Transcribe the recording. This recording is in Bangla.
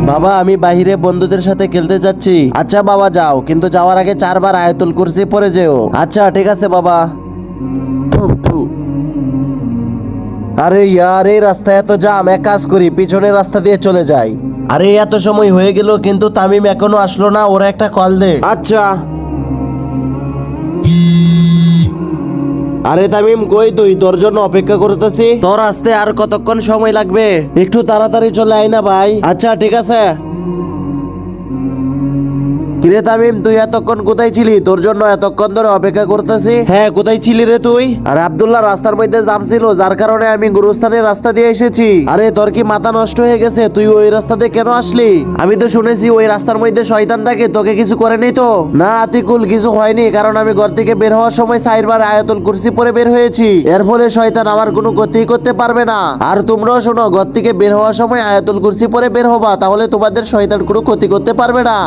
বাবা আমি বাইরে বন্ধুদের সাথে খেলতে যাচ্ছি। আচ্ছা বাবা যাও, কিন্তু যাওয়ার আগে 4 বার আয়াতুল কুরসি পড়ে যেও। আচ্ছা ঠিক আছে বাবা। থু, থু। আরে ইয়ার এই রাস্তায় এত জাম, এক কাজ করি পিছনের রাস্তা দিয়ে চলে যাই। আরে এত সময় হয়ে গেল কিন্তু তামিম এখনো আসলো না, ওরা একটা কল দে। আচ্ছা। আরে তামিম কই তুই? তোর জন্য অপেক্ষা করতেছি। তোর আসতে আর কতক্ষণ সময় লাগবে? একটু তাড়াতাড়ি চলে আয় না ভাই। আচ্ছা ঠিক আছে। কিরে তামিম তুই এতক্ষণ কোথায় ছিলি? তোর জন্য এতক্ষণ ধরে অপেক্ষা করতেছি। হ্যাঁ কোথায় ছিলি রে তুই? আরে আব্দুল্লাহ রাস্তার মধ্যে জাম ছিল, যার কারণে আমি গুরুস্থানের রাস্তা দিয়ে এসেছি। আরে তোর কি মাথা নষ্ট হয়ে গেছে? তুই ওই রাস্তা দিয়ে কেন আসলি? আমি তো শুনেছি ওই রাস্তার মধ্যে শয়তান থাকে, তোকে কিছু করেনি তো? না আতিকুল কিছু হয়নি, কারণ আমি ঘর থেকে বের হওয়ার সময় 4 বার আয়াতুল কুরসি পরে বের হয়েছি। এর ফলে শয়তান আমার কোনো ক্ষতি করতে পারবে না। আর তোমরাও শোনো, ঘর থেকে বের হওয়ার সময় আয়াতুল কুরসি পরে বের হবা, তাহলে তোমাদের শয়তান কোনো ক্ষতি করতে পারবে না।